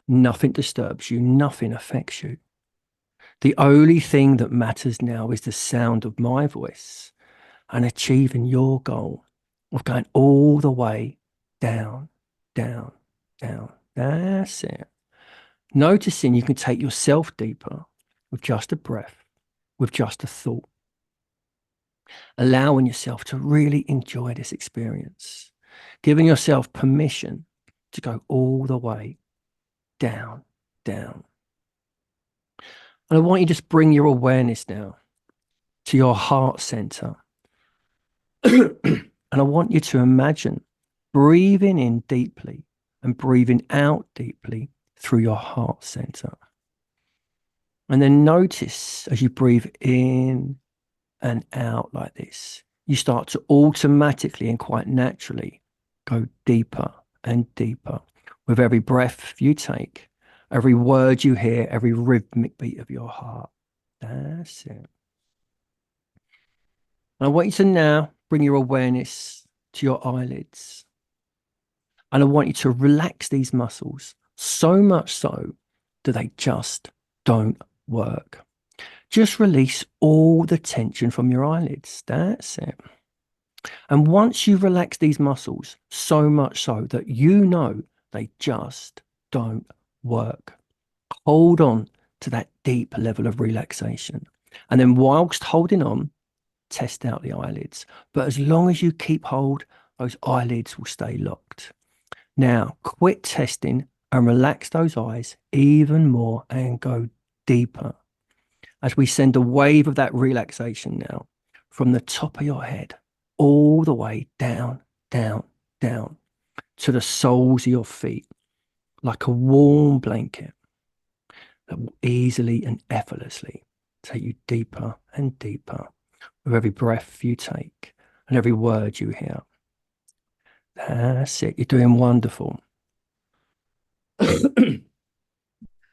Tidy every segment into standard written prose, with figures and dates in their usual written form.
Nothing disturbs you, nothing affects you. The only thing that matters now is the sound of my voice and achieving your goal of going all the way down, down, down. That's it. Noticing you can take yourself deeper with just a breath, with just a thought, allowing yourself to really enjoy this experience, giving yourself permission to go all the way down, down. And I want you to just bring your awareness now to your heart center. And I want you to imagine breathing in deeply and breathing out deeply through your heart center. And then notice as you breathe in and out like this, you start to automatically and quite naturally go deeper and deeper with every breath you take, every word you hear, every rhythmic beat of your heart. That's it. And I want you to now bring your awareness to your eyelids. And I want you to relax these muscles so much so that they just don't work. Just release all the tension from your eyelids. That's it. And once you relax these muscles so much so that you know they just don't work, hold on to that deep level of relaxation. And then whilst holding on, test out the eyelids. But as long as you keep hold, those eyelids will stay locked. Now, quit testing and relax those eyes even more and go deeper as we send a wave of that relaxation now from the top of your head all the way down, down, down to the soles of your feet, like a warm blanket that will easily and effortlessly take you deeper and deeper with every breath you take and every word you hear. That's it. You're doing wonderful.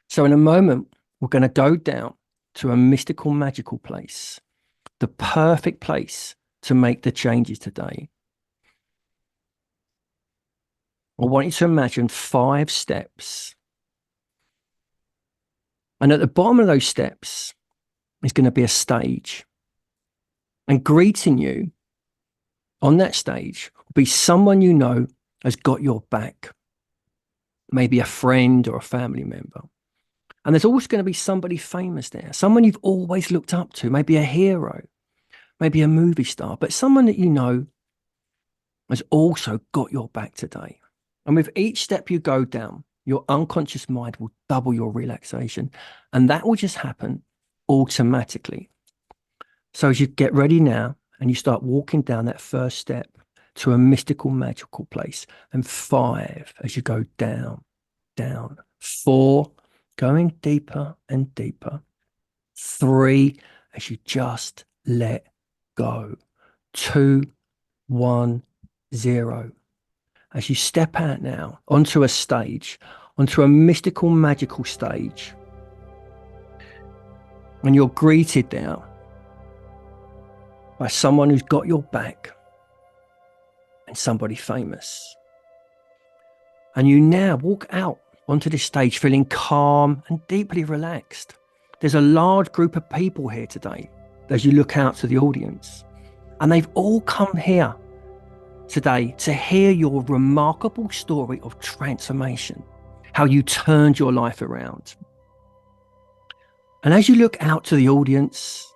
So in a moment, we're going to go down to a mystical, magical place, the perfect place to make the changes today. I want you to imagine 5 steps. And at the bottom of those steps is going to be a stage. And greeting you on that stage will be someone you know has got your back, maybe a friend or a family member. And there's always going to be somebody famous there, someone you've always looked up to, maybe a hero, maybe a movie star, but someone that you know has also got your back today. And with each step you go down, your unconscious mind will double your relaxation. And that will just happen automatically. So as you get ready now and you start walking down that first step to a mystical, magical place, and 5 as you go down, down, 4 going deeper and deeper, 3 as you just let go, 2, 1, 0. As you step out now onto a stage, onto a mystical, magical stage, and you're greeted now by someone who's got your back and somebody famous. And you now walk out onto this stage feeling calm and deeply relaxed. There's a large group of people here today as you look out to the audience, and they've all come here today to hear your remarkable story of transformation, how you turned your life around. And as you look out to the audience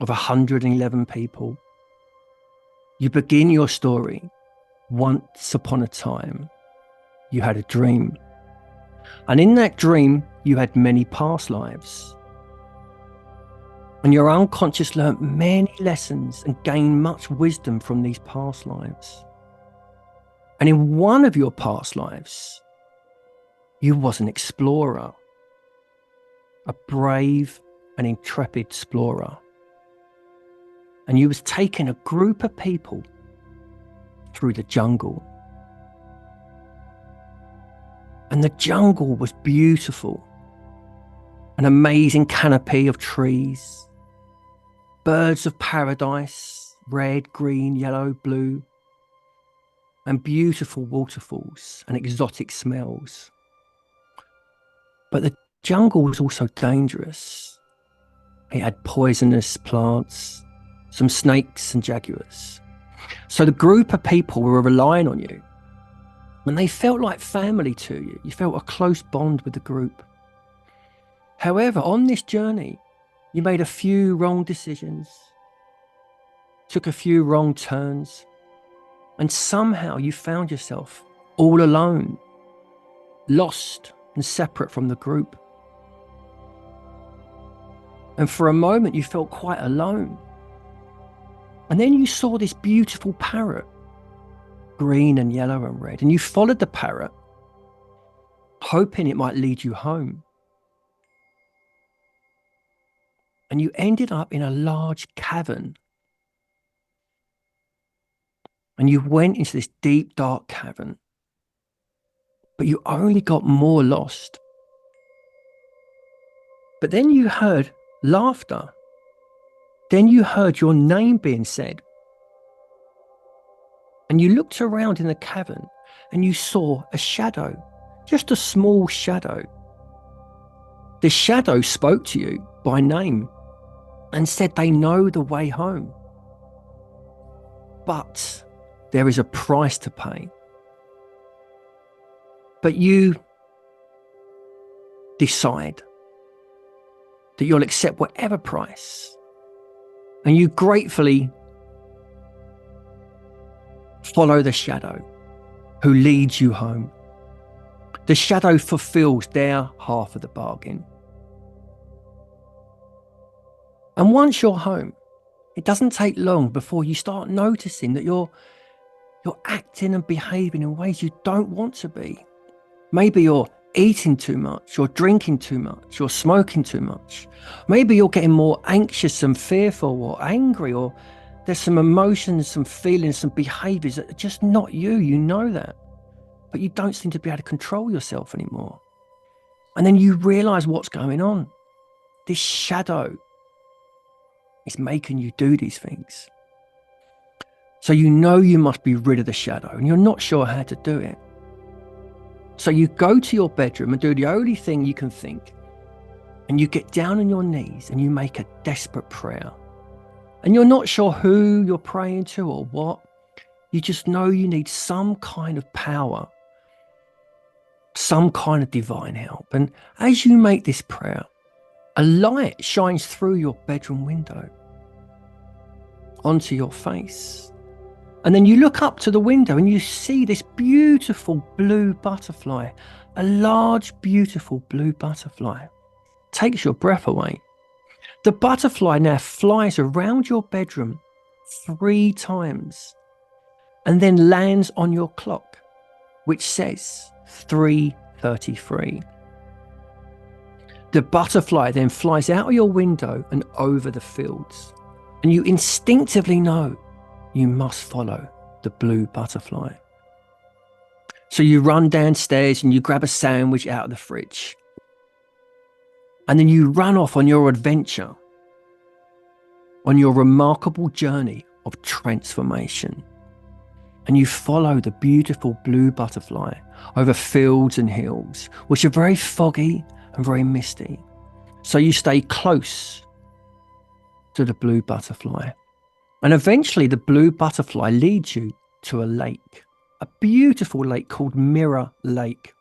of 111 people, you begin your story. Once upon a time, you had a dream. And in that dream, you had many past lives. And your unconscious learnt many lessons and gained much wisdom from these past lives. And in one of your past lives, you was an explorer, a brave and intrepid explorer. And you was taking a group of people through the jungle. And the jungle was beautiful, an amazing canopy of trees, birds of paradise, red, green, yellow, blue, and beautiful waterfalls and exotic smells. But the jungle was also dangerous. It had poisonous plants, some snakes and jaguars. So the group of people were relying on you, and they felt like family to you. You felt a close bond with the group. However, on this journey, you made a few wrong decisions, took a few wrong turns, and somehow you found yourself all alone, lost and separate from the group. And for a moment, you felt quite alone. And then you saw this beautiful parrot, green and yellow and red, and you followed the parrot, hoping it might lead you home. And you ended up in a large cavern. And you went into this deep, dark cavern. But you only got more lost. But then you heard laughter. Then you heard your name being said. And you looked around in the cavern and you saw a shadow, just a small shadow. The shadow spoke to you by name and said they know the way home. But there is a price to pay. But you decide that you'll accept whatever price. And you gratefully follow the shadow who leads you home. The shadow fulfills their half of the bargain. And once you're home, it doesn't take long before you start noticing that you're acting and behaving in ways you don't want to be. Maybe you're eating too much, you're drinking too much, you're smoking too much. Maybe you're getting more anxious and fearful or angry, or there's some emotions, some feelings, some behaviors that are just not you. You know that. But you don't seem to be able to control yourself anymore. And then you realize what's going on. This shadow is making you do these things. So you know you must be rid of the shadow, and you're not sure how to do it. So you go to your bedroom and do the only thing you can think. And you get down on your knees and you make a desperate prayer. And you're not sure who you're praying to or what. You just know you need some kind of power, some kind of divine help. And as you make this prayer, a light shines through your bedroom window onto your face. And then you look up to the window and you see this beautiful blue butterfly, a large, beautiful blue butterfly. Takes your breath away. The butterfly now flies around your bedroom 3 times and then lands on your clock, which says 3:33. The butterfly then flies out of your window and over the fields, and you instinctively know you must follow the blue butterfly. So you run downstairs and you grab a sandwich out of the fridge. And then you run off on your adventure, on your remarkable journey of transformation. And you follow the beautiful blue butterfly over fields and hills, which are very foggy and very misty. So you stay close to the blue butterfly. And eventually the blue butterfly leads you to a lake, a beautiful lake called Mirror Lake.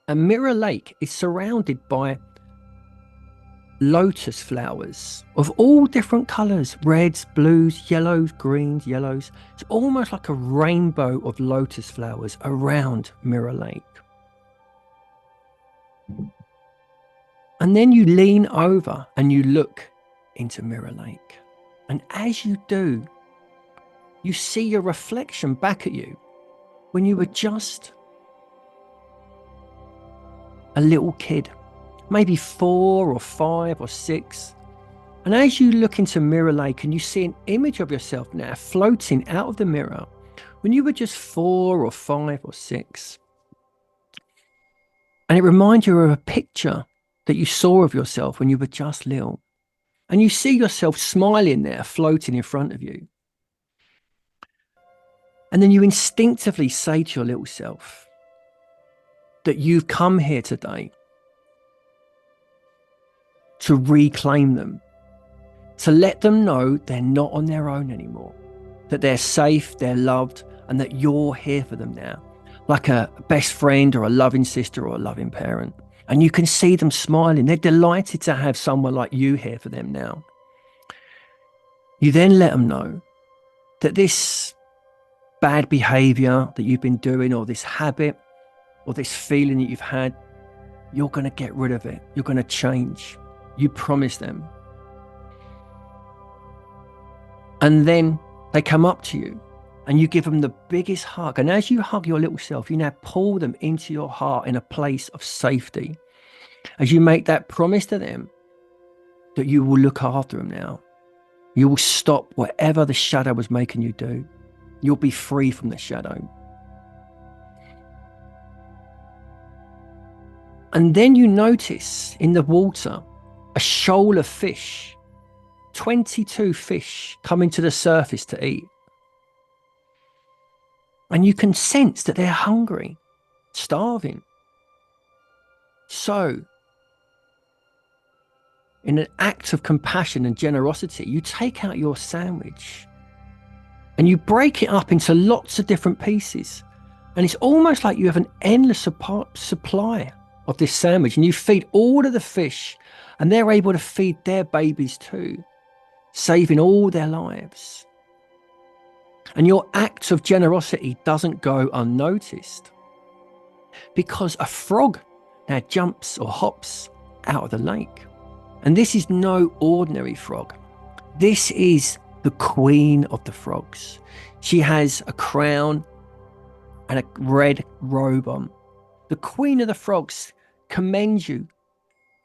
And Mirror Lake is surrounded by lotus flowers of all different colours, reds, blues, yellows, greens, yellows. It's almost like a rainbow of lotus flowers around Mirror Lake. And then you lean over and you look into Mirror Lake. And as you do, you see your reflection back at you when you were just a little kid, maybe 4 or 5 or 6. And as you look into Mirror Lake and you see an image of yourself now floating out of the mirror when you were just 4 or 5 or 6. And it reminds you of a picture that you saw of yourself when you were just little. And you see yourself smiling there, floating in front of you. And then you instinctively say to your little self, that you've come here today to reclaim them, to let them know they're not on their own anymore, that they're safe, they're loved, and that you're here for them now, like a best friend or a loving sister or a loving parent. And you can see them smiling. They're delighted to have someone like you here for them now. You then let them know that this bad behavior that you've been doing, or this habit, or this feeling that you've had, you're going to get rid of it. You're going to change. You promise them. And then they come up to you and you give them the biggest hug. And as you hug your little self, you now pull them into your heart in a place of safety. As you make that promise to them that you will look after them now. You will stop whatever the shadow was making you do. You'll be free from the shadow. And then you notice in the water a shoal of fish, 22 fish coming to the surface to eat. And you can sense that they're hungry, starving. So, in an act of compassion and generosity, you take out your sandwich and you break it up into lots of different pieces. And it's almost like you have an endless supply of this sandwich, and you feed all of the fish, and they're able to feed their babies too, saving all their lives. And your act of generosity doesn't go unnoticed, because a frog now jumps or hops out of the lake. And this is no ordinary frog. This is the queen of the frogs. She has a crown and a red robe on. The queen of the frogs commends you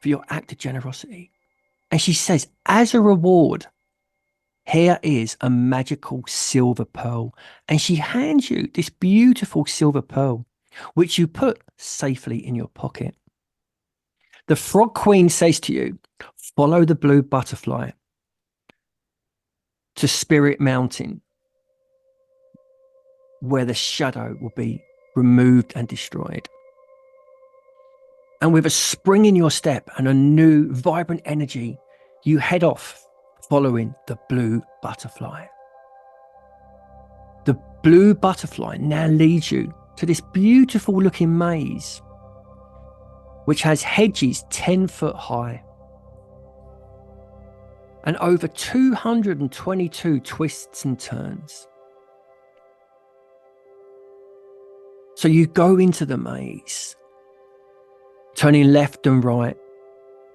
for your act of generosity. And she says, as a reward, here is a magical silver pearl. And she hands you this beautiful silver pearl, which you put safely in your pocket. The frog queen says to you, follow the blue butterfly to Spirit Mountain, where the shadow will be removed and destroyed. And with a spring in your step and a new vibrant energy, you head off following the blue butterfly. The blue butterfly now leads you to this beautiful looking maze, which has hedges 10 foot high and over 222 twists and turns. So you go into the maze, turning left and right,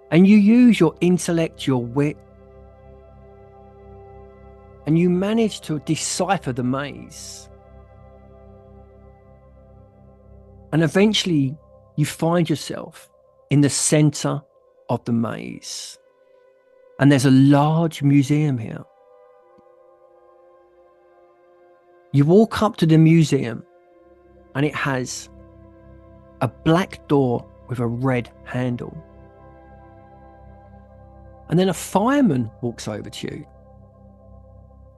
and you use your intellect, your wit, and you manage to decipher the maze. And eventually you find yourself in the center of the maze. And there's a large museum here. You walk up to the museum and it has a black door with a red handle. And then a fireman walks over to you.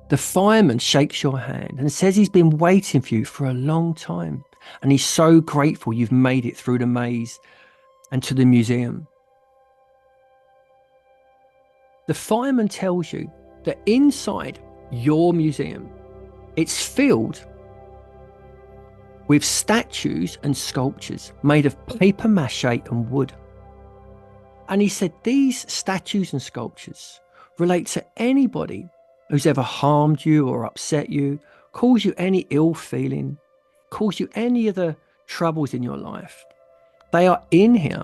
The fireman shakes your hand and says he's been waiting for you for a long time. And he's so grateful you've made it through the maze and to the museum. The fireman tells you that inside your museum, it's filled with statues and sculptures made of paper mache and wood. And he said these statues and sculptures relate to anybody who's ever harmed you or upset you, caused you any ill feeling, caused you any of the troubles in your life. They are in here,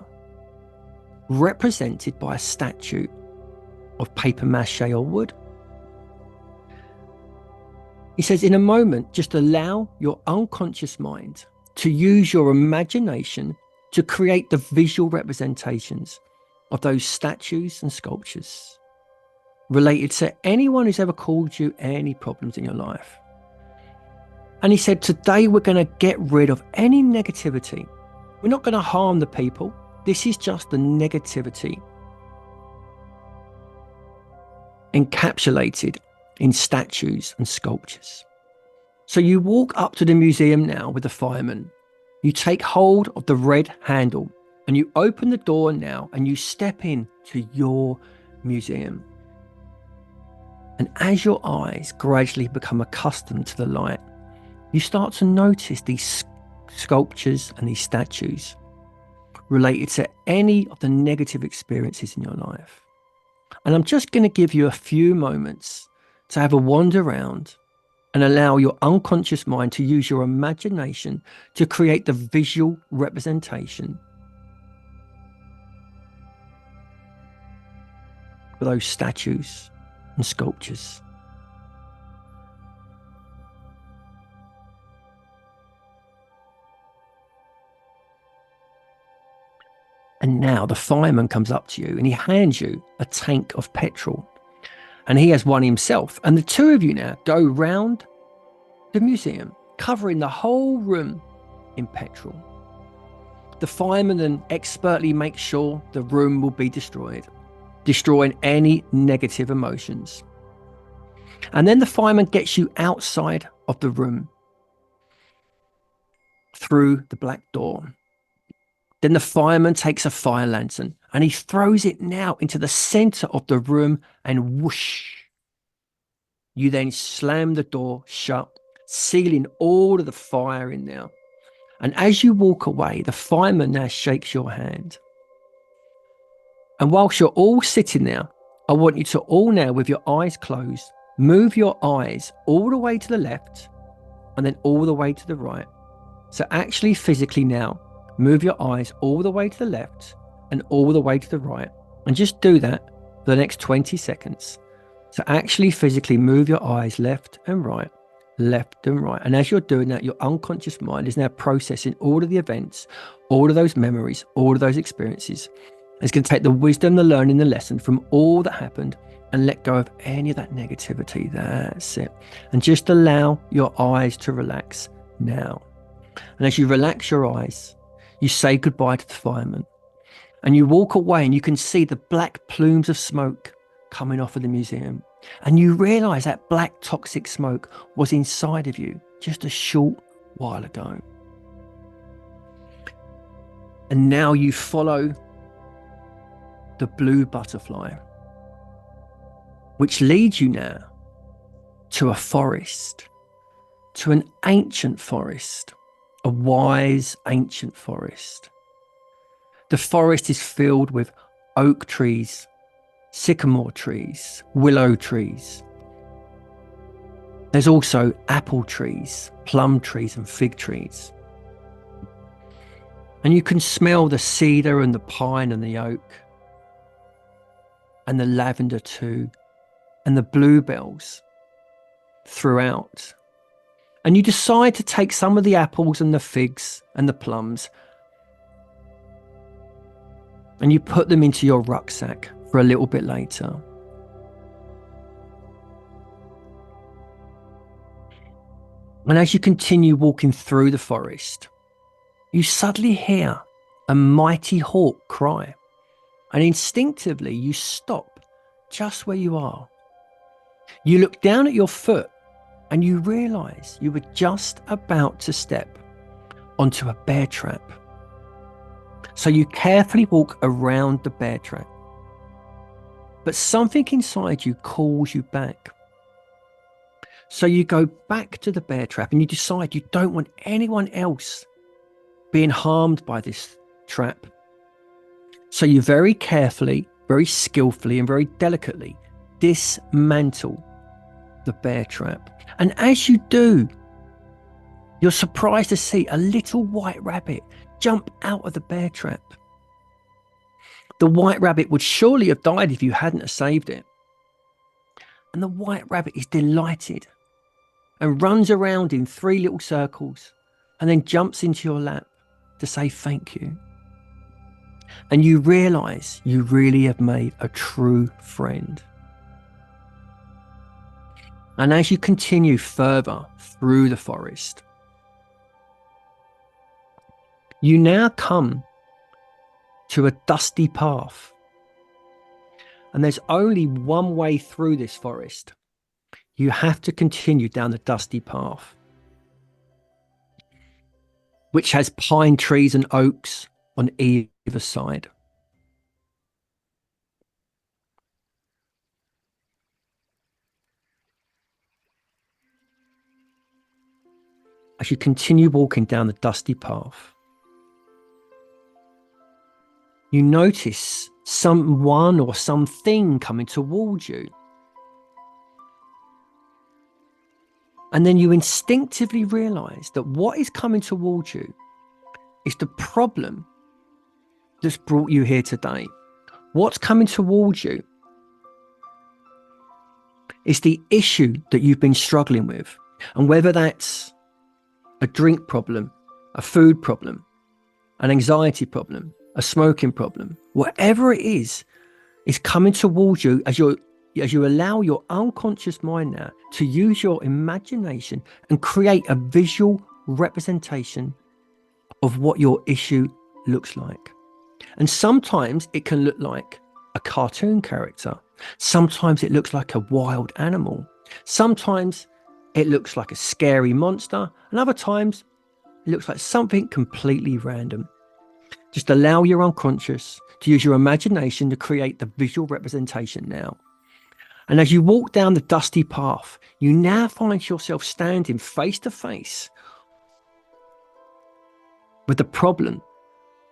represented by a statue of paper mache or wood. He says, in a moment, just allow your unconscious mind to use your imagination to create the visual representations of those statues and sculptures related to anyone who's ever caused you any problems in your life. And he said, today we're going to get rid of any negativity. We're not going to harm the people. This is just the negativity encapsulated in statues and sculptures. So you walk up to the museum now with the fireman You take hold of the red handle and you open the door now and you step into your museum. And as your eyes gradually become accustomed to the light, you start to notice these sculptures and these statues related to any of the negative experiences in your life. And I'm just going to give you a few moments to have a wander around and allow your unconscious mind to use your imagination to create the visual representation for those statues and sculptures. And now the fireman comes up to you and he hands you a tank of petrol. And he has one himself. And the two of you now go round the museum, covering the whole room in petrol. The fireman then expertly makes sure the room will be destroyed, destroying any negative emotions. And then the fireman gets you outside of the room through the black door. Then the fireman takes a fire lantern and he throws it now into the center of the room, and whoosh, you then slam the door shut, sealing all of the fire in now. And as you walk away, the fireman now shakes your hand. And whilst you're all sitting there, I want you to all now, with your eyes closed, move your eyes all the way to the left and then all the way to the right. So actually physically now, move your eyes all the way to the left and all the way to the right. And just do that for the next 20 seconds. So actually physically move your eyes left and right, left and right. And as you're doing that, your unconscious mind is now processing all of the events, all of those memories, all of those experiences. It's going to take the wisdom, the learning, the lesson from all that happened and let go of any of that negativity. That's it. And just allow your eyes to relax now. And as you relax your eyes, you say goodbye to the fireman and you walk away, and you can see the black plumes of smoke coming off of the museum. And you realize that black toxic smoke was inside of you just a short while ago. And now you follow the blue butterfly, which leads you now to a forest, to an ancient forest, a wise ancient forest. The forest is filled with oak trees, sycamore trees, willow trees. There's also apple trees, plum trees, and fig trees. And you can smell the cedar and the pine and the oak, and the lavender too, and the bluebells throughout. And you decide to take some of the apples and the figs and the plums, and you put them into your rucksack for a little bit later. And as you continue walking through the forest, you suddenly hear a mighty hawk cry. And instinctively, you stop just where you are. You look down at your foot and you realize you were just about to step onto a bear trap. So you carefully walk around the bear trap. But something inside you calls you back. So you go back to the bear trap and you decide you don't want anyone else being harmed by this trap. So you very carefully, very skillfully, and very delicately dismantle the bear trap. And as you do, you're surprised to see a little white rabbit jump out of the bear trap. The white rabbit would surely have died if you hadn't have saved it. And the white rabbit is delighted and runs around in 3 little circles and then jumps into your lap to say thank you. And you realize you really have made a true friend. And as you continue further through the forest, you now come to a dusty path. And there's only one way through this forest. You have to continue down the dusty path. which has pine trees and oaks on either side. As you continue walking down the dusty path, you notice someone or something coming towards you. And then you instinctively realize that what is coming towards you is the problem that's brought you here today. What's coming towards you is the issue that you've been struggling with. And whether that's a drink problem, a food problem, an anxiety problem, a smoking problem, whatever it is coming towards you as you allow your unconscious mind now to use your imagination and create a visual representation of what your issue looks like. And sometimes it can look like a cartoon character. Sometimes it looks like a wild animal. Sometimes it looks like a scary monster. And other times it looks like something completely random. Just allow your unconscious to use your imagination to create the visual representation now. And as you walk down the dusty path, you now find yourself standing face to face with the problem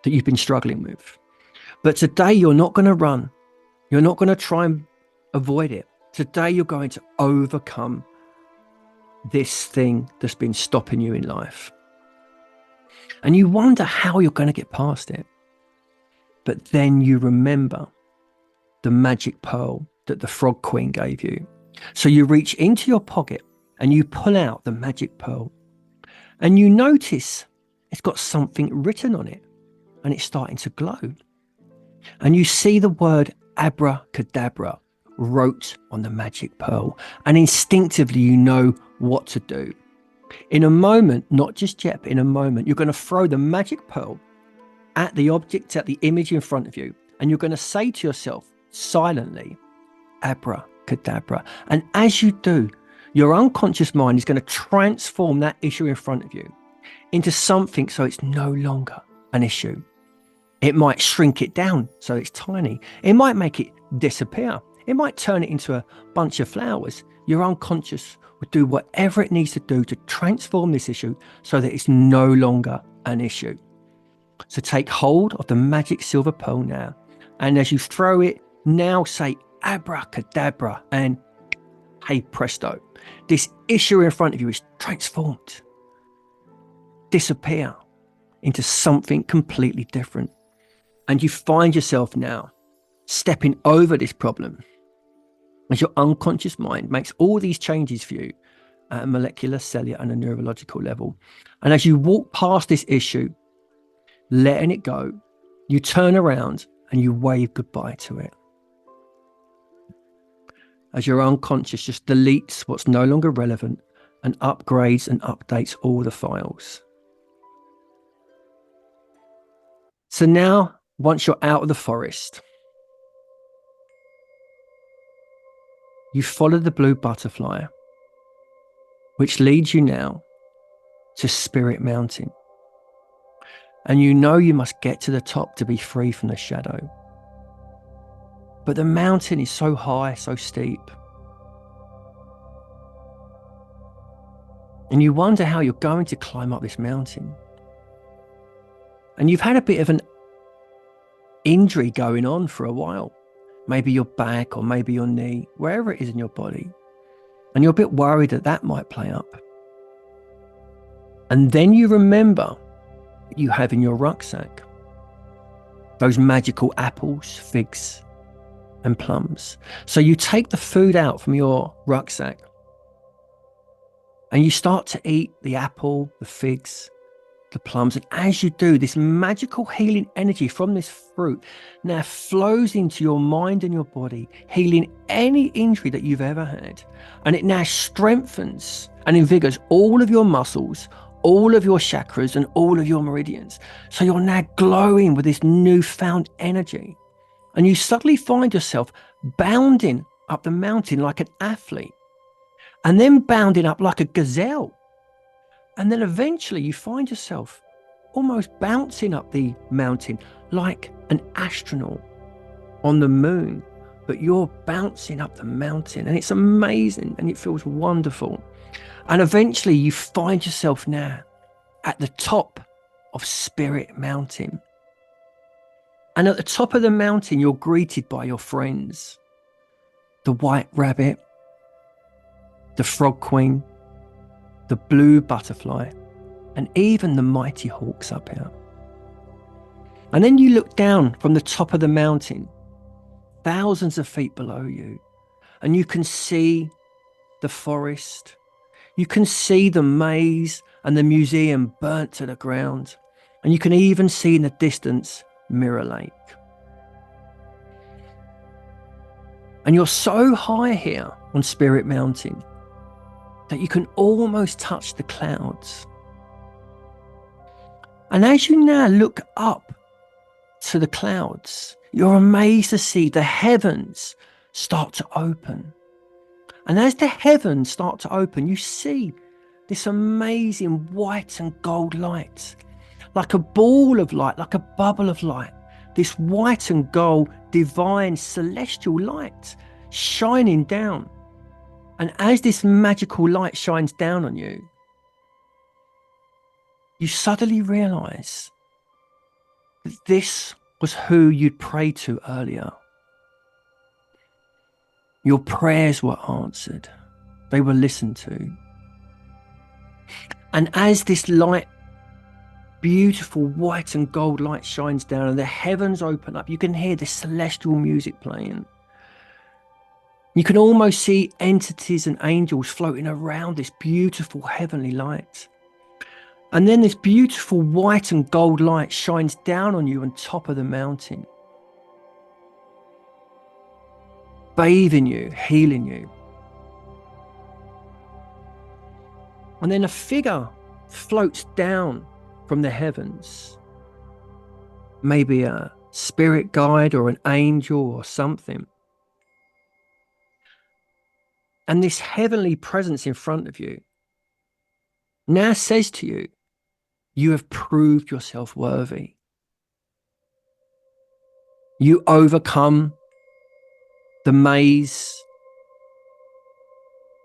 that you've been struggling with. But today you're not going to run. You're not going to try and avoid it. Today you're going to overcome this thing that's been stopping you in life. And you wonder how you're going to get past it. But then you remember the magic pearl that the frog queen gave you. So you reach into your pocket and you pull out the magic pearl. And you notice it's got something written on it. And it's starting to glow. And you see the word abracadabra wrote on the magic pearl. And instinctively you know what to do. In a moment, not just yet, but in a moment, you're going to throw the magic pearl at the object, at the image in front of you. And you're going to say to yourself silently, abracadabra. And as you do, your unconscious mind is going to transform that issue in front of you into something so it's no longer an issue. It might shrink it down so it's tiny. It might make it disappear. It might turn it into a bunch of flowers. Your unconscious will do whatever it needs to do to transform this issue so that it's no longer an issue. So take hold of the magic silver pearl now. And as you throw it, now say abracadabra and hey presto. This issue in front of you is transformed. Disappear into something completely different. And you find yourself now stepping over this problem as your unconscious mind makes all these changes for you at a molecular, cellular, and a neurological level. And as you walk past this issue, letting it go, you turn around and you wave goodbye to it. As your unconscious just deletes what's no longer relevant and upgrades and updates all the files. So now, once you're out of the forest, you follow the blue butterfly, which leads you now to Spirit Mountain. And you know you must get to the top to be free from the shadow. But the mountain is so high, so steep. And you wonder how you're going to climb up this mountain. And you've had a bit of an injury going on for a while. Maybe your back or maybe your knee, wherever it is in your body. And you're a bit worried that that might play up. And then you remember that you have in your rucksack those magical apples, figs, and plums. So you take the food out from your rucksack and you start to eat the apple, the figs, the plums. And as you do, this magical healing energy from this fruit now flows into your mind and your body, healing any injury that you've ever had. And it now strengthens and invigorates all of your muscles, all of your chakras, and all of your meridians. So you're now glowing with this newfound energy. And you suddenly find yourself bounding up the mountain like an athlete, and then bounding up like a gazelle. And then eventually you find yourself almost bouncing up the mountain like an astronaut on the moon, but you're bouncing up the mountain, and it's amazing and it feels wonderful. And eventually you find yourself now at the top of Spirit Mountain. And at the top of the mountain, you're greeted by your friends, the white rabbit, the frog queen, the blue butterfly, and even the mighty hawks up here. And then you look down from the top of the mountain, thousands of feet below you, and you can see the forest. You can see the maze and the museum burnt to the ground. And you can even see in the distance Mirror Lake. And you're so high here on Spirit Mountain that you can almost touch the clouds. And as you now look up to the clouds, you're amazed to see the heavens start to open. And as the heavens start to open, you see this amazing white and gold light, like a ball of light, like a bubble of light, this white and gold, divine, celestial light shining down. And as this magical light shines down on you, you suddenly realize that this was who you'd prayed to earlier. Your prayers were answered. They were listened to. And as this light, beautiful white and gold light shines down and the heavens open up, you can hear the celestial music playing. You can almost see entities and angels floating around this beautiful heavenly light. And then this beautiful white and gold light shines down on you on top of the mountain, bathing you, healing you. And then a figure floats down from the heavens, maybe a spirit guide or an angel or something. And this heavenly presence in front of you now says to you, you have proved yourself worthy. You overcome the maze.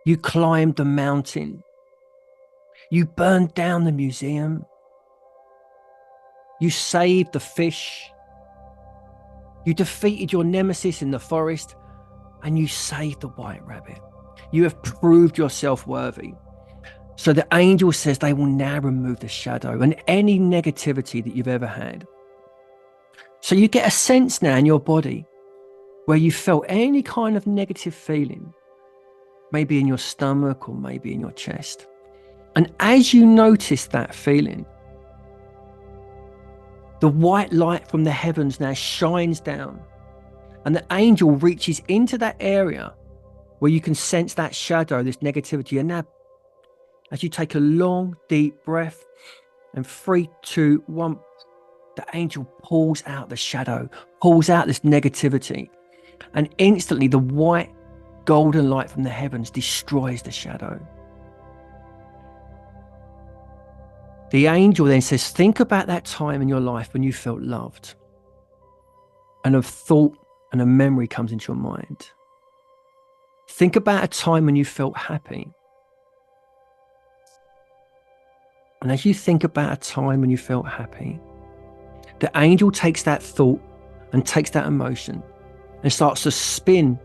You climbed the mountain. You burned down the museum. You saved the fish. You defeated your nemesis in the forest, and you saved the white rabbit. You have proved yourself worthy. So the angel says they will now remove the shadow and any negativity that you've ever had. So you get a sense now in your body where you felt any kind of negative feeling, maybe in your stomach or maybe in your chest. And as you notice that feeling, the white light from the heavens now shines down, and the angel reaches into that area where you can sense that shadow, this negativity. And now, as you take a long, deep breath, and 3, 2, 1, the angel pulls out the shadow, pulls out this negativity, and instantly the white golden light from the heavens destroys the shadow. The angel then says, think about that time in your life when you felt loved. And a thought and a memory comes into your mind. Think about a time when you felt happy. And as you think about a time when you felt happy, the angel takes that thought and takes that emotion and starts to spin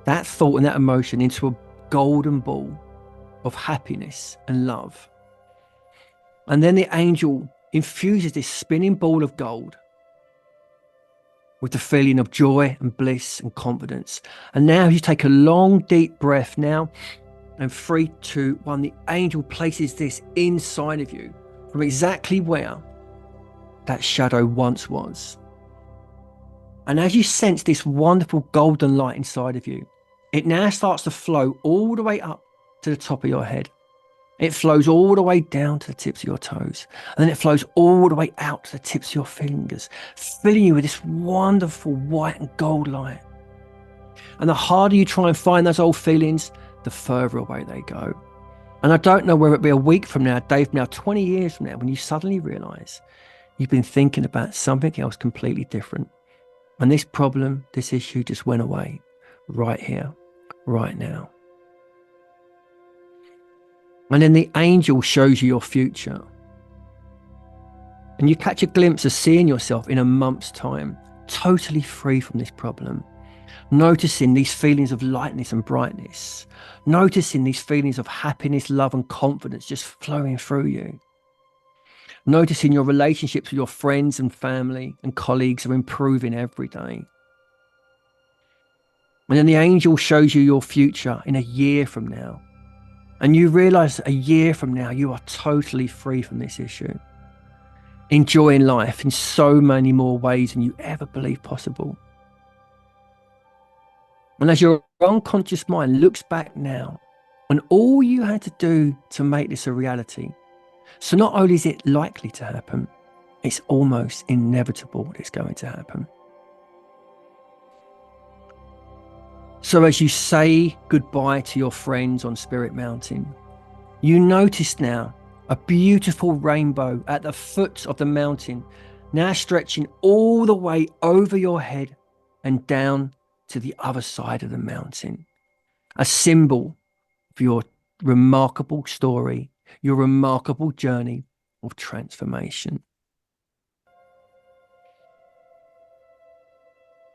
that thought and that emotion into a golden ball of happiness and love. And then the angel infuses this spinning ball of gold with the feeling of joy and bliss and confidence. And now you take a long, deep breath now, and 3, 2, 1, the angel places this inside of you from exactly where that shadow once was. And as you sense this wonderful golden light inside of you, it now starts to flow all the way up to the top of your head. It flows all the way down to the tips of your toes. And then it flows all the way out to the tips of your fingers, filling you with this wonderful white and gold light. And the harder you try and find those old feelings, the further away they go. And I don't know whether it be a week from now, a day from now, 20 years from now, when you suddenly realize you've been thinking about something else completely different. And this problem, this issue just went away right here, right now. And then the angel shows you your future. And you catch a glimpse of seeing yourself in a month's time, totally free from this problem. Noticing these feelings of lightness and brightness. Noticing these feelings of happiness, love, and confidence just flowing through you. Noticing your relationships with your friends and family and colleagues are improving every day. And then the angel shows you your future in a year from now. And you realize a year from now, you are totally free from this issue, enjoying life in so many more ways than you ever believed possible. And as your unconscious mind looks back now, and all you had to do to make this a reality, so not only is it likely to happen, it's almost inevitable that it's going to happen. So as you say goodbye to your friends on Spirit Mountain, you notice now a beautiful rainbow at the foot of the mountain, now stretching all the way over your head and down to the other side of the mountain. A symbol of your remarkable story, your remarkable journey of transformation.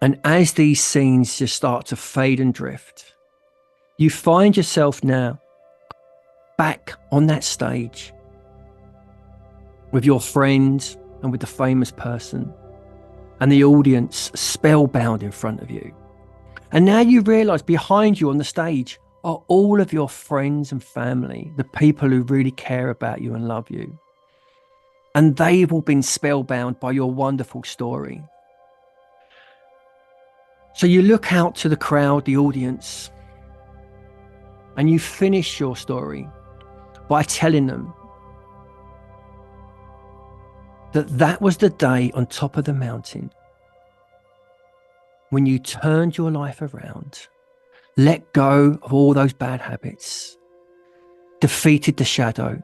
And as these scenes just start to fade and drift, you find yourself now back on that stage with your friends and with the famous person and the audience spellbound in front of you. And now you realize behind you on the stage are all of your friends and family, the people who really care about you and love you. And they've all been spellbound by your wonderful story. So you look out to the crowd, the audience, and you finish your story by telling them that that was the day on top of the mountain when you turned your life around, let go of all those bad habits, defeated the shadow,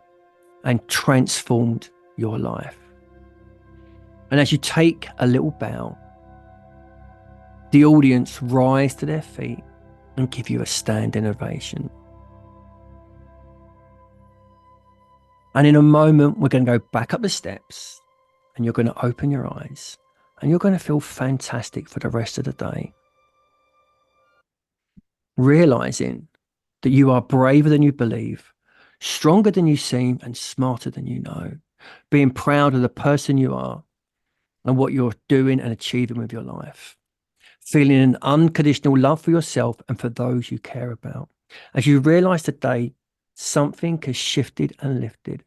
and transformed your life. And as you take a little bow, the audience rise to their feet and give you a standing ovation. And in a moment, we're going to go back up the steps and you're going to open your eyes and you're going to feel fantastic for the rest of the day. Realizing that you are braver than you believe, stronger than you seem, and smarter than you know. Being proud of the person you are and what you're doing and achieving with your life. Feeling an unconditional love for yourself and for those you care about. As you realize today, something has shifted and lifted,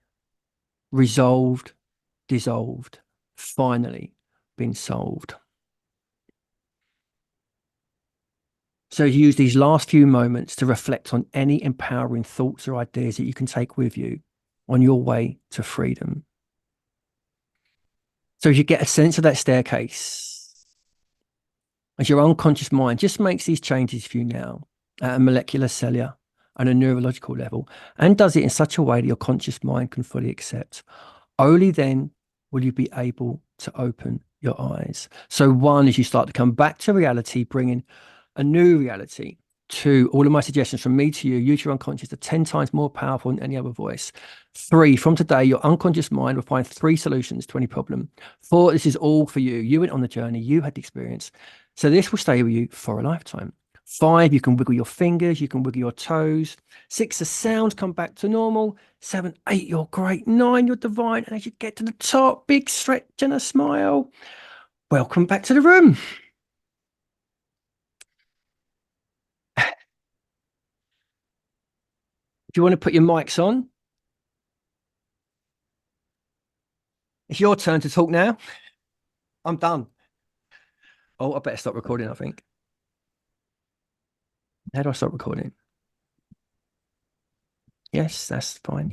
resolved, dissolved, finally been solved. So use these last few moments to reflect on any empowering thoughts or ideas that you can take with you on your way to freedom. So as you get a sense of that staircase, as your unconscious mind just makes these changes for you now at a molecular, cellular, and a neurological level, and does it in such a way that your conscious mind can fully accept, only then will you be able to open your eyes. So one, as you start to come back to reality, bringing a new reality. Two, all of my suggestions from me to you, use your unconscious are 10 times more powerful than any other voice. Three, from today, your unconscious mind will find 3 solutions to any problem. 4, this is all for you. You went on the journey, you had the experience. So this will stay with you for a lifetime. 5, you can wiggle your fingers, you can wiggle your toes. 6, the sounds come back to normal. 7, 8, you're great. 9, you're divine. And as you get to the top, big stretch and a smile. Welcome back to the room. If you want to put your mics on, it's your turn to talk now. I'm done. Oh, I better stop recording, I think. How do I stop recording? Yes, that's fine.